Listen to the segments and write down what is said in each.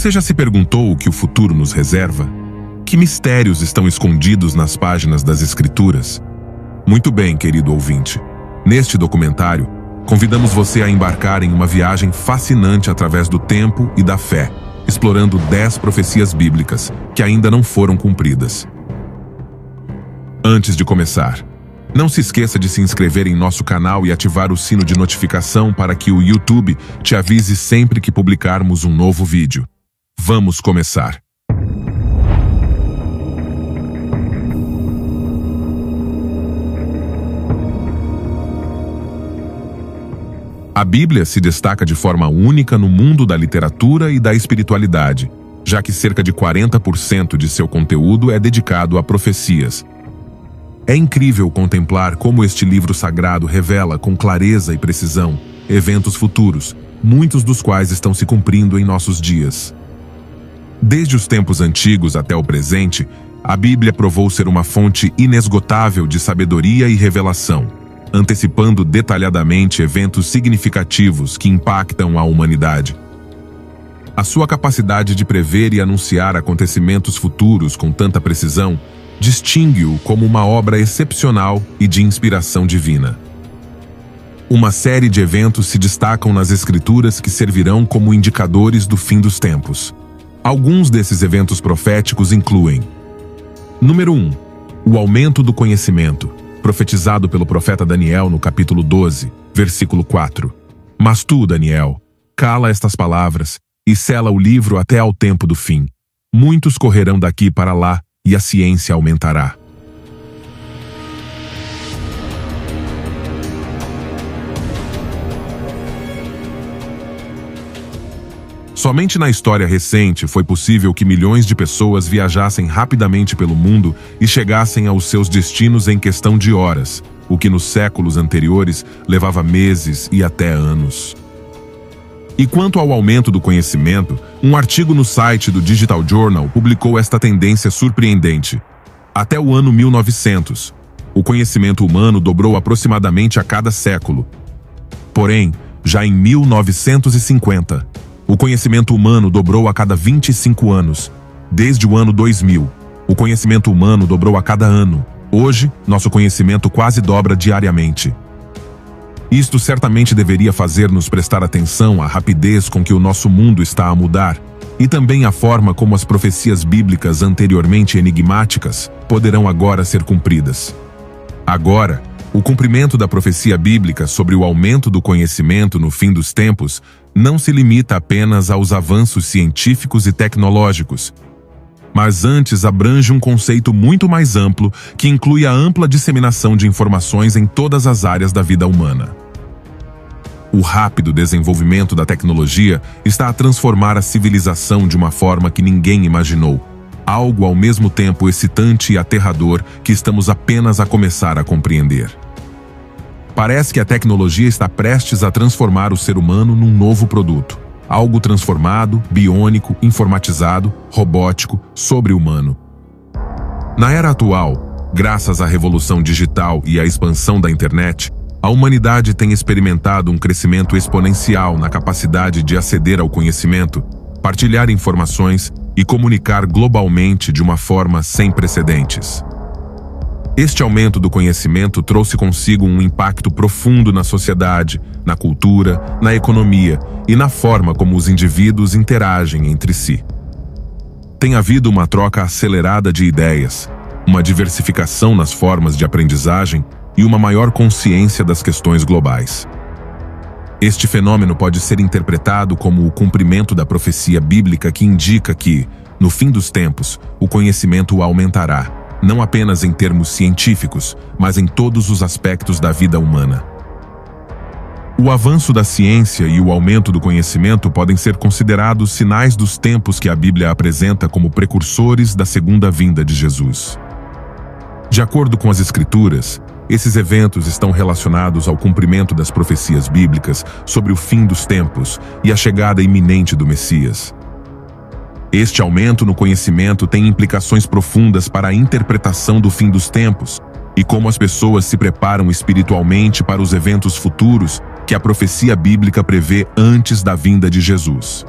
Você já se perguntou o que o futuro nos reserva? Que mistérios estão escondidos nas páginas das Escrituras? Muito bem, querido ouvinte. Neste documentário, convidamos você a embarcar em uma viagem fascinante através do tempo e da fé, explorando 10 profecias bíblicas que ainda não foram cumpridas. Antes de começar, não se esqueça de se inscrever em nosso canal e ativar o sino de notificação para que o YouTube te avise sempre que publicarmos um novo vídeo. Vamos começar! A Bíblia se destaca de forma única no mundo da literatura e da espiritualidade, já que cerca de 40% de seu conteúdo é dedicado a profecias. É incrível contemplar como este livro sagrado revela com clareza e precisão eventos futuros, muitos dos quais estão se cumprindo em nossos dias. Desde os tempos antigos até o presente, a Bíblia provou ser uma fonte inesgotável de sabedoria e revelação, antecipando detalhadamente eventos significativos que impactam a humanidade. A sua capacidade de prever e anunciar acontecimentos futuros com tanta precisão distingue-o como uma obra excepcional e de inspiração divina. Uma série de eventos se destacam nas Escrituras que servirão como indicadores do fim dos tempos. Alguns desses eventos proféticos incluem: Número 1. O aumento do conhecimento, profetizado pelo profeta Daniel no capítulo 12, versículo 4. Mas tu, Daniel, cala estas palavras e sela o livro até ao tempo do fim. Muitos correrão daqui para lá e a ciência aumentará. Somente na história recente foi possível que milhões de pessoas viajassem rapidamente pelo mundo e chegassem aos seus destinos em questão de horas, o que nos séculos anteriores levava meses e até anos. E quanto ao aumento do conhecimento, um artigo no site do Digital Journal publicou esta tendência surpreendente. Até o ano 1900, o conhecimento humano dobrou aproximadamente a cada século. Porém, já em 1950, o conhecimento humano dobrou a cada 25 anos. Desde o ano 2000, o conhecimento humano dobrou a cada ano. Hoje, nosso conhecimento quase dobra diariamente. Isto certamente deveria fazer-nos prestar atenção à rapidez com que o nosso mundo está a mudar, e também à forma como as profecias bíblicas anteriormente enigmáticas poderão agora ser cumpridas. Agora, o cumprimento da profecia bíblica sobre o aumento do conhecimento no fim dos tempos não se limita apenas aos avanços científicos e tecnológicos, mas antes abrange um conceito muito mais amplo que inclui a ampla disseminação de informações em todas as áreas da vida humana. O rápido desenvolvimento da tecnologia está a transformar a civilização de uma forma que ninguém imaginou, algo ao mesmo tempo excitante e aterrador que estamos apenas a começar a compreender. Parece que a tecnologia está prestes a transformar o ser humano num novo produto. Algo transformado, biônico, informatizado, robótico, sobre-humano. Na era atual, graças à revolução digital e à expansão da internet, a humanidade tem experimentado um crescimento exponencial na capacidade de aceder ao conhecimento, partilhar informações e comunicar globalmente de uma forma sem precedentes. Este aumento do conhecimento trouxe consigo um impacto profundo na sociedade, na cultura, na economia e na forma como os indivíduos interagem entre si. Tem havido uma troca acelerada de ideias, uma diversificação nas formas de aprendizagem e uma maior consciência das questões globais. Este fenômeno pode ser interpretado como o cumprimento da profecia bíblica que indica que, no fim dos tempos, o conhecimento aumentará, não apenas em termos científicos, mas em todos os aspectos da vida humana. O avanço da ciência e o aumento do conhecimento podem ser considerados sinais dos tempos que a Bíblia apresenta como precursores da segunda vinda de Jesus. De acordo com as Escrituras, esses eventos estão relacionados ao cumprimento das profecias bíblicas sobre o fim dos tempos e a chegada iminente do Messias. Este aumento no conhecimento tem implicações profundas para a interpretação do fim dos tempos e como as pessoas se preparam espiritualmente para os eventos futuros que a profecia bíblica prevê antes da vinda de Jesus.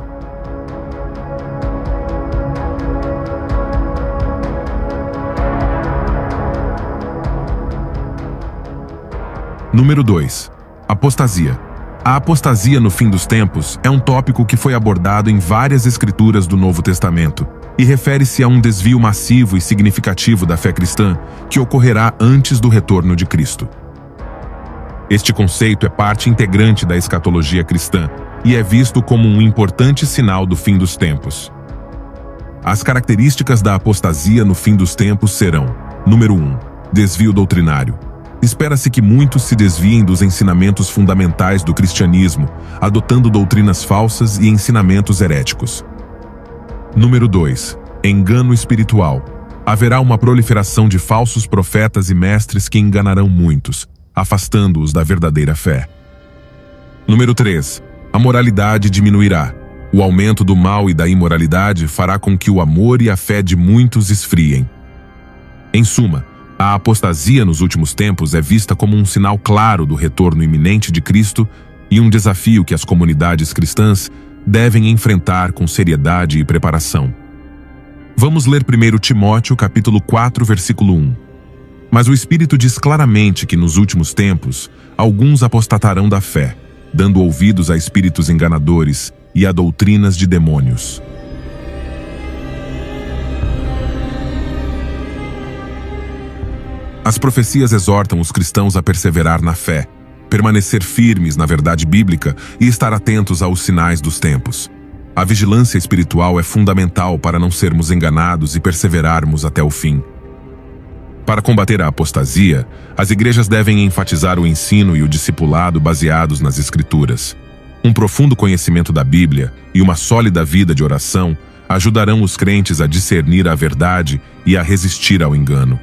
Número 2. Apostasia. A apostasia no fim dos tempos é um tópico que foi abordado em várias escrituras do Novo Testamento e refere-se a um desvio massivo e significativo da fé cristã que ocorrerá antes do retorno de Cristo. Este conceito é parte integrante da escatologia cristã e é visto como um importante sinal do fim dos tempos. As características da apostasia no fim dos tempos serão: número 1. Desvio doutrinário. Espera-se que muitos se desviem dos ensinamentos fundamentais do cristianismo, adotando doutrinas falsas e ensinamentos heréticos. Número 2. Engano espiritual. Haverá uma proliferação de falsos profetas e mestres que enganarão muitos, afastando-os da verdadeira fé. Número 3. A moralidade diminuirá. O aumento do mal e da imoralidade fará com que o amor e a fé de muitos esfriem. Em suma, a apostasia nos últimos tempos é vista como um sinal claro do retorno iminente de Cristo e um desafio que as comunidades cristãs devem enfrentar com seriedade e preparação. Vamos ler 1 Timóteo capítulo 4, versículo 1. Mas o Espírito diz claramente que nos últimos tempos alguns apostatarão da fé, dando ouvidos a espíritos enganadores e a doutrinas de demônios. As profecias exortam os cristãos a perseverar na fé, permanecer firmes na verdade bíblica e estar atentos aos sinais dos tempos. A vigilância espiritual é fundamental para não sermos enganados e perseverarmos até o fim. Para combater a apostasia, as igrejas devem enfatizar o ensino e o discipulado baseados nas Escrituras. Um profundo conhecimento da Bíblia e uma sólida vida de oração ajudarão os crentes a discernir a verdade e a resistir ao engano.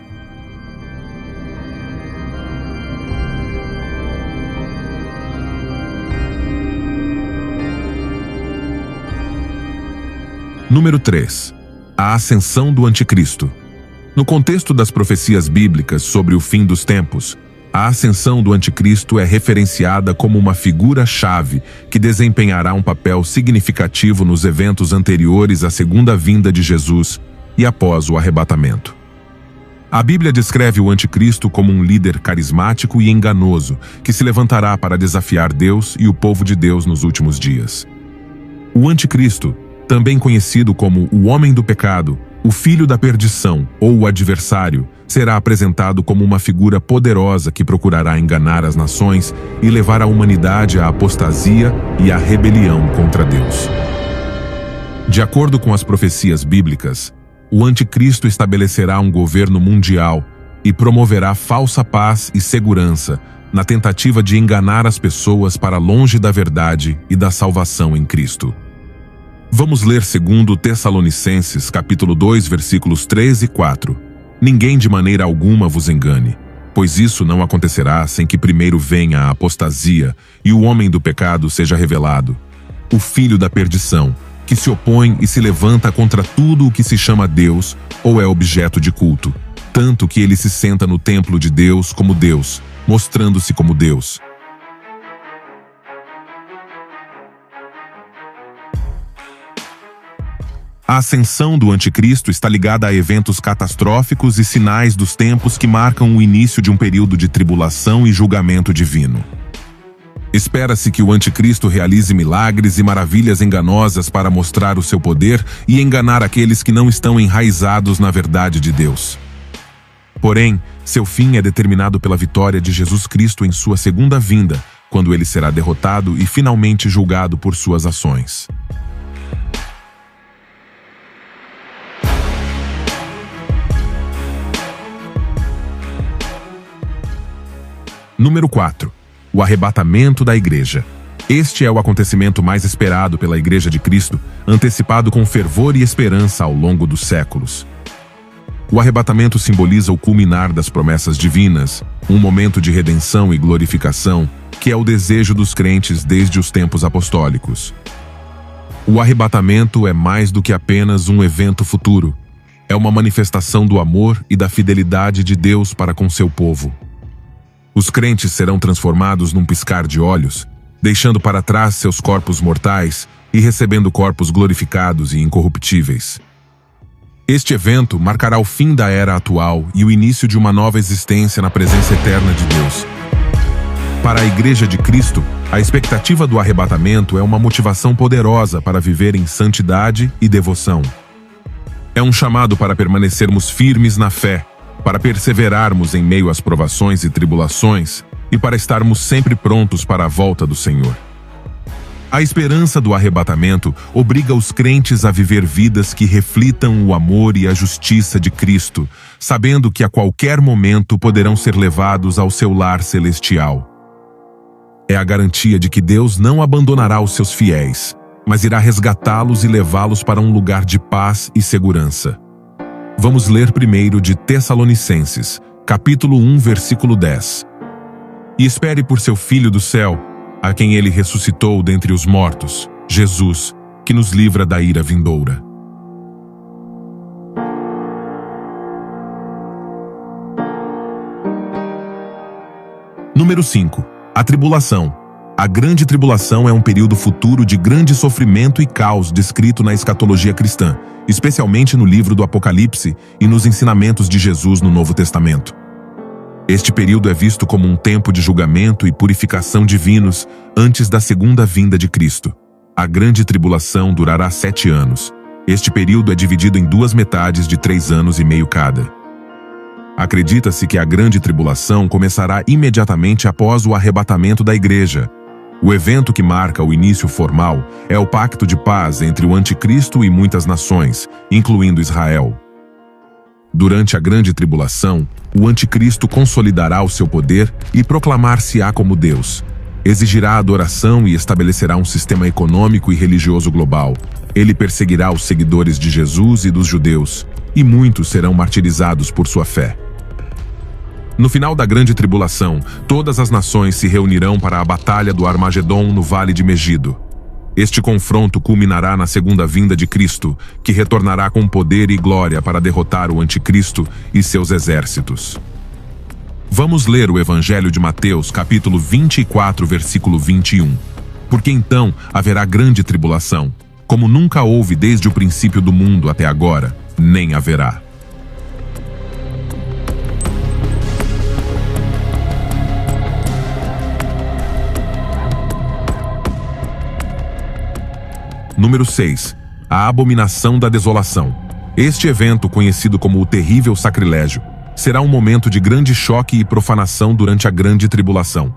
Número 3. A ascensão do Anticristo. No contexto das profecias bíblicas sobre o fim dos tempos, a ascensão do Anticristo é referenciada como uma figura-chave que desempenhará um papel significativo nos eventos anteriores à segunda vinda de Jesus e após o arrebatamento. A Bíblia descreve o Anticristo como um líder carismático e enganoso que se levantará para desafiar Deus e o povo de Deus nos últimos dias. O Anticristo, também conhecido como o Homem do Pecado, o Filho da Perdição ou o Adversário, será apresentado como uma figura poderosa que procurará enganar as nações e levar a humanidade à apostasia e à rebelião contra Deus. De acordo com as profecias bíblicas, o Anticristo estabelecerá um governo mundial e promoverá falsa paz e segurança na tentativa de enganar as pessoas para longe da verdade e da salvação em Cristo. Vamos ler 2 Tessalonicenses, capítulo 2, versículos 3 e 4. Ninguém de maneira alguma vos engane, pois isso não acontecerá sem que primeiro venha a apostasia e o homem do pecado seja revelado, o filho da perdição, que se opõe e se levanta contra tudo o que se chama Deus ou é objeto de culto, tanto que ele se senta no templo de Deus como Deus, mostrando-se como Deus. A ascensão do Anticristo está ligada a eventos catastróficos e sinais dos tempos que marcam o início de um período de tribulação e julgamento divino. Espera-se que o Anticristo realize milagres e maravilhas enganosas para mostrar o seu poder e enganar aqueles que não estão enraizados na verdade de Deus. Porém, seu fim é determinado pela vitória de Jesus Cristo em sua segunda vinda, quando ele será derrotado e finalmente julgado por suas ações. Número 4. O arrebatamento da Igreja. Este é o acontecimento mais esperado pela Igreja de Cristo, antecipado com fervor e esperança ao longo dos séculos. O arrebatamento simboliza o culminar das promessas divinas, um momento de redenção e glorificação, que é o desejo dos crentes desde os tempos apostólicos. O arrebatamento é mais do que apenas um evento futuro. É uma manifestação do amor e da fidelidade de Deus para com seu povo. Os crentes serão transformados num piscar de olhos, deixando para trás seus corpos mortais e recebendo corpos glorificados e incorruptíveis. Este evento marcará o fim da era atual e o início de uma nova existência na presença eterna de Deus. Para a Igreja de Cristo, a expectativa do arrebatamento é uma motivação poderosa para viver em santidade e devoção. É um chamado para permanecermos firmes na fé, para perseverarmos em meio às provações e tribulações e para estarmos sempre prontos para a volta do Senhor. A esperança do arrebatamento obriga os crentes a viver vidas que reflitam o amor e a justiça de Cristo, sabendo que a qualquer momento poderão ser levados ao seu lar celestial. É a garantia de que Deus não abandonará os seus fiéis, mas irá resgatá-los e levá-los para um lugar de paz e segurança. Vamos ler primeiro de Tessalonicenses, capítulo 1, versículo 10. E espere por seu Filho do céu, a quem ele ressuscitou dentre os mortos, Jesus, que nos livra da ira vindoura. Número 5. A tribulação. A grande tribulação é um período futuro de grande sofrimento e caos descrito na escatologia cristã, especialmente no livro do Apocalipse e nos ensinamentos de Jesus no Novo Testamento. Este período é visto como um tempo de julgamento e purificação divinos antes da segunda vinda de Cristo. A grande tribulação durará 7 anos. Este período é dividido em 2 metades de 3 anos e meio cada. Acredita-se que a grande tribulação começará imediatamente após o arrebatamento da Igreja. O evento que marca o início formal é o pacto de paz entre o Anticristo e muitas nações, incluindo Israel. Durante a grande tribulação, o Anticristo consolidará o seu poder e proclamar-se-á como Deus. Exigirá adoração e estabelecerá um sistema econômico e religioso global. Ele perseguirá os seguidores de Jesus e dos judeus, e muitos serão martirizados por sua fé. No final da grande tribulação, todas as nações se reunirão para a batalha do Armagedon no Vale de Megido. Este confronto culminará na segunda vinda de Cristo, que retornará com poder e glória para derrotar o Anticristo e seus exércitos. Vamos ler o Evangelho de Mateus, capítulo 24, versículo 21. Porque então haverá grande tribulação, como nunca houve desde o princípio do mundo até agora, nem haverá. Número 6. A abominação da desolação. Este evento, conhecido como o terrível sacrilégio, será um momento de grande choque e profanação durante a grande tribulação.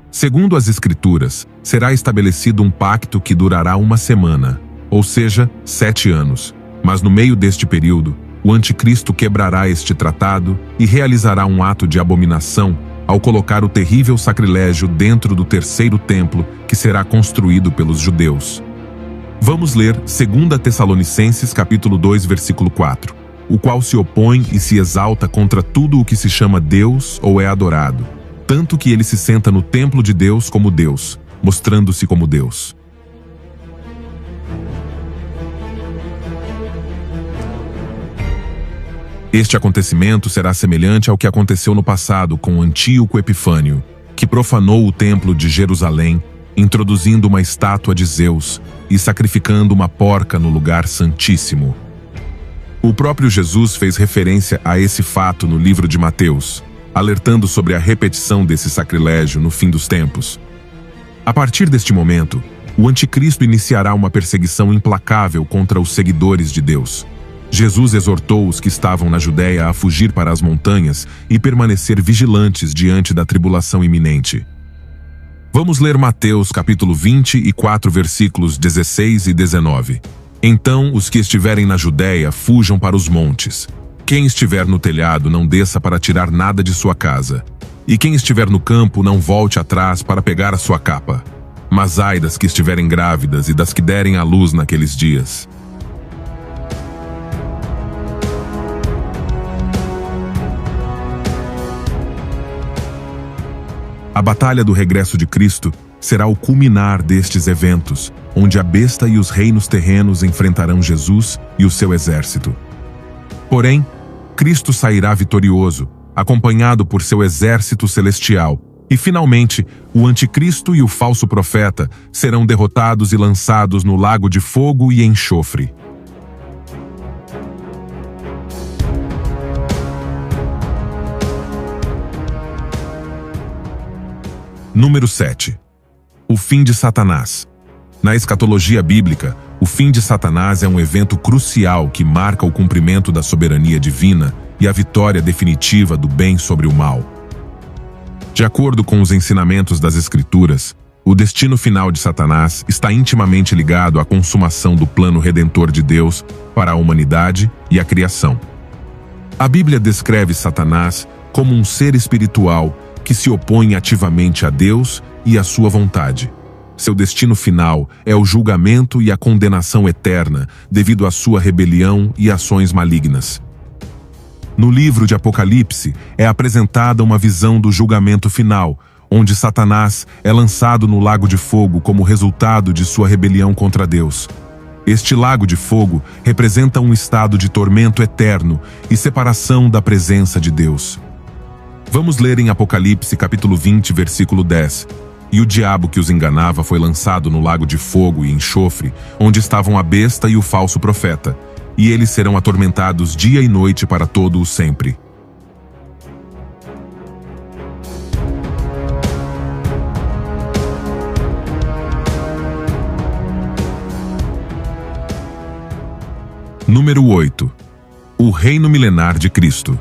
Segundo as Escrituras, será estabelecido um pacto que durará 1 semana, ou seja, 7 anos. Mas no meio deste período, o Anticristo quebrará este tratado e realizará um ato de abominação ao colocar o terrível sacrilégio dentro do terceiro templo que será construído pelos judeus. Vamos ler 2 Tessalonicenses capítulo 2, versículo 4, o qual se opõe e se exalta contra tudo o que se chama Deus ou é adorado, tanto que ele se senta no templo de Deus como Deus, mostrando-se como Deus. Este acontecimento será semelhante ao que aconteceu no passado com Antíoco Epifânio, que profanou o templo de Jerusalém, introduzindo uma estátua de Zeus e sacrificando uma porca no lugar santíssimo. O próprio Jesus fez referência a esse fato no livro de Mateus, alertando sobre a repetição desse sacrilégio no fim dos tempos. A partir deste momento, o Anticristo iniciará uma perseguição implacável contra os seguidores de Deus. Jesus exortou os que estavam na Judéia a fugir para as montanhas e permanecer vigilantes diante da tribulação iminente. Vamos ler Mateus capítulo 24, versículos 16 e 19. Então os que estiverem na Judéia fujam para os montes. Quem estiver no telhado não desça para tirar nada de sua casa. E quem estiver no campo não volte atrás para pegar a sua capa. Mas ai das que estiverem grávidas e das que derem à luz naqueles dias. A batalha do regresso de Cristo será o culminar destes eventos, onde a besta e os reinos terrenos enfrentarão Jesus e o seu exército. Porém, Cristo sairá vitorioso, acompanhado por seu exército celestial, e finalmente, o Anticristo e o falso profeta serão derrotados e lançados no lago de fogo e enxofre. Número 7. O fim de Satanás. Na escatologia bíblica, o fim de Satanás é um evento crucial que marca o cumprimento da soberania divina e a vitória definitiva do bem sobre o mal. De acordo com os ensinamentos das Escrituras, o destino final de Satanás está intimamente ligado à consumação do plano redentor de Deus para a humanidade e a criação. A Bíblia descreve Satanás como um ser espiritual que se opõe ativamente a Deus e à sua vontade. Seu destino final é o julgamento e a condenação eterna devido à sua rebelião e ações malignas. No livro de Apocalipse é apresentada uma visão do julgamento final, onde Satanás é lançado no lago de fogo como resultado de sua rebelião contra Deus. Este lago de fogo representa um estado de tormento eterno e separação da presença de Deus. Vamos ler em Apocalipse capítulo 20, versículo 10. E o diabo que os enganava foi lançado no lago de fogo e enxofre, onde estavam a besta e o falso profeta, e eles serão atormentados dia e noite para todo o sempre. Número 8. O reino milenar de Cristo.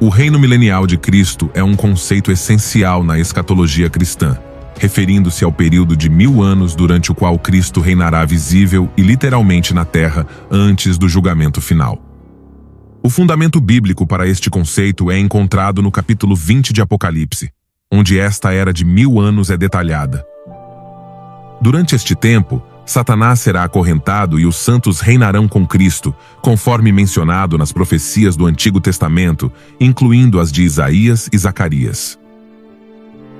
O reino milenial de Cristo é um conceito essencial na escatologia cristã, referindo-se ao período de 1000 anos durante o qual Cristo reinará visível e literalmente na terra antes do julgamento final. O fundamento bíblico para este conceito é encontrado no capítulo 20 de Apocalipse, onde esta era de 1000 anos é detalhada. Durante este tempo, Satanás será acorrentado e os santos reinarão com Cristo, conforme mencionado nas profecias do Antigo Testamento, incluindo as de Isaías e Zacarias.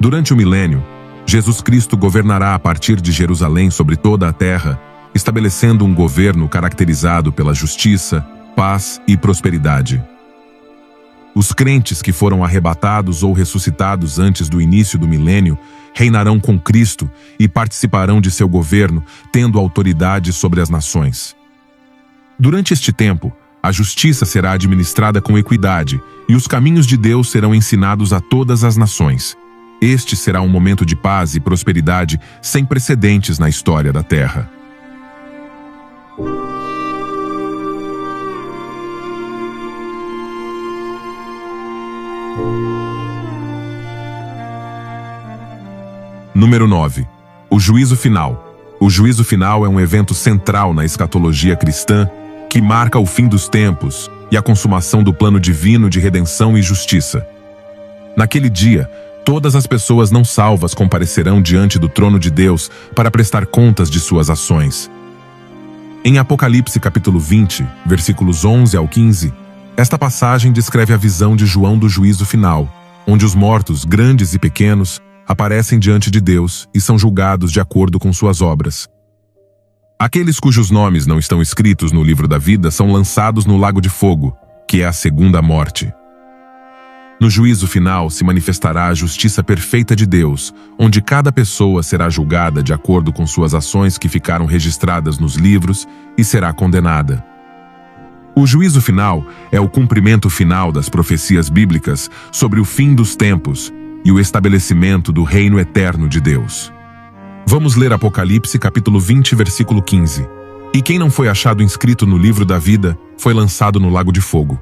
Durante o milênio, Jesus Cristo governará a partir de Jerusalém sobre toda a terra, estabelecendo um governo caracterizado pela justiça, paz e prosperidade. Os crentes que foram arrebatados ou ressuscitados antes do início do milênio reinarão com Cristo e participarão de seu governo, tendo autoridade sobre as nações. Durante este tempo, a justiça será administrada com equidade e os caminhos de Deus serão ensinados a todas as nações. Este será um momento de paz e prosperidade sem precedentes na história da Terra. Número 9. O juízo final. O juízo final é um evento central na escatologia cristã que marca o fim dos tempos e a consumação do plano divino de redenção e justiça. Naquele dia, todas as pessoas não salvas comparecerão diante do trono de Deus para prestar contas de suas ações. Em Apocalipse capítulo 20, versículos 11 ao 15, esta passagem descreve a visão de João do juízo final, onde os mortos, grandes e pequenos, aparecem diante de Deus e são julgados de acordo com suas obras. Aqueles cujos nomes não estão escritos no livro da vida são lançados no lago de fogo, que é a segunda morte. No juízo final se manifestará a justiça perfeita de Deus, onde cada pessoa será julgada de acordo com suas ações que ficaram registradas nos livros e será condenada. O juízo final é o cumprimento final das profecias bíblicas sobre o fim dos tempos e o estabelecimento do reino eterno de Deus. Vamos ler Apocalipse capítulo 20, versículo 15. E quem não foi achado inscrito no livro da vida foi lançado no lago de fogo.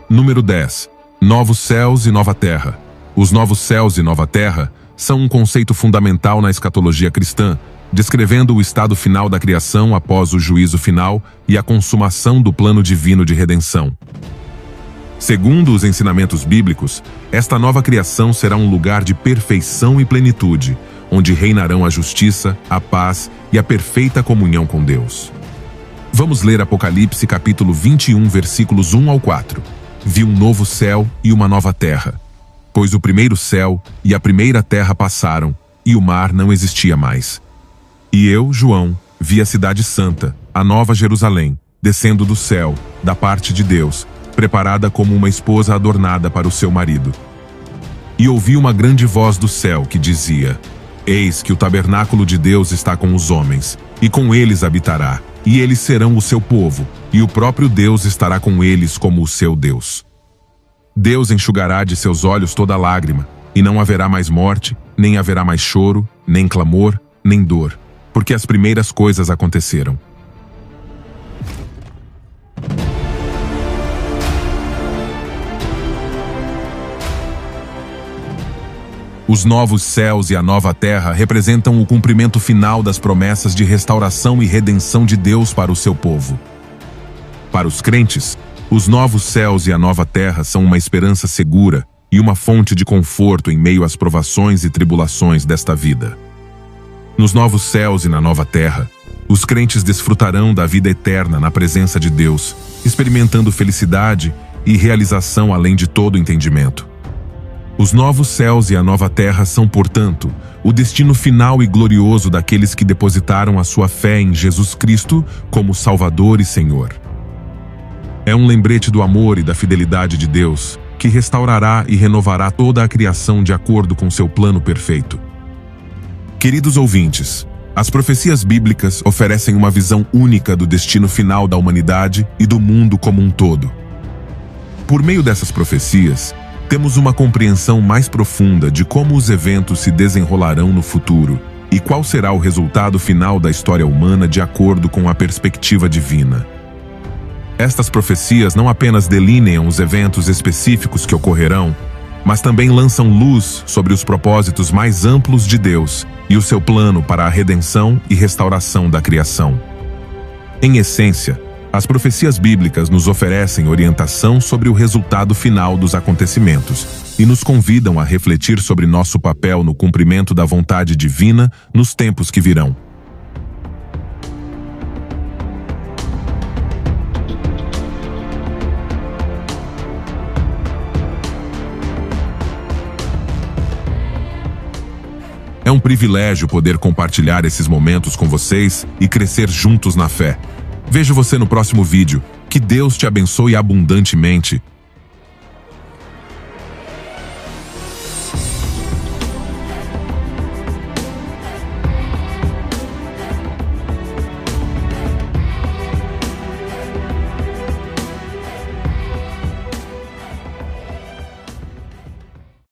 Número 10. Novos céus e nova terra. Os novos céus e nova terra são um conceito fundamental na escatologia cristã, descrevendo o estado final da criação após o juízo final e a consumação do plano divino de redenção. Segundo os ensinamentos bíblicos, esta nova criação será um lugar de perfeição e plenitude, onde reinarão a justiça, a paz e a perfeita comunhão com Deus. Vamos ler Apocalipse capítulo 21, versículos 1 ao 4. Vi um novo céu e uma nova terra, pois o primeiro céu e a primeira terra passaram, e o mar não existia mais. E eu, João, vi a cidade santa, a nova Jerusalém, descendo do céu, da parte de Deus, preparada como uma esposa adornada para o seu marido. E ouvi uma grande voz do céu que dizia: Eis que o tabernáculo de Deus está com os homens, e com eles habitará, e eles serão o seu povo, e o próprio Deus estará com eles como o seu Deus. Deus enxugará de seus olhos toda lágrima, e não haverá mais morte, nem haverá mais choro, nem clamor, nem dor, porque as primeiras coisas aconteceram. Os novos céus e a nova terra representam o cumprimento final das promessas de restauração e redenção de Deus para o seu povo. Para os crentes, os novos céus e a nova terra são uma esperança segura e uma fonte de conforto em meio às provações e tribulações desta vida. Nos novos céus e na nova terra, os crentes desfrutarão da vida eterna na presença de Deus, experimentando felicidade e realização além de todo entendimento. Os novos céus e a nova terra são, portanto, o destino final e glorioso daqueles que depositaram a sua fé em Jesus Cristo como Salvador e Senhor. É um lembrete do amor e da fidelidade de Deus, que restaurará e renovará toda a criação de acordo com seu plano perfeito. Queridos ouvintes, as profecias bíblicas oferecem uma visão única do destino final da humanidade e do mundo como um todo. Por meio dessas profecias, temos uma compreensão mais profunda de como os eventos se desenrolarão no futuro e qual será o resultado final da história humana de acordo com a perspectiva divina. Estas profecias não apenas delineam os eventos específicos que ocorrerão, mas também lançam luz sobre os propósitos mais amplos de Deus e o seu plano para a redenção e restauração da criação. Em essência, as profecias bíblicas nos oferecem orientação sobre o resultado final dos acontecimentos e nos convidam a refletir sobre nosso papel no cumprimento da vontade divina nos tempos que virão. É um privilégio poder compartilhar esses momentos com vocês e crescer juntos na fé. Vejo você no próximo vídeo. Que Deus te abençoe abundantemente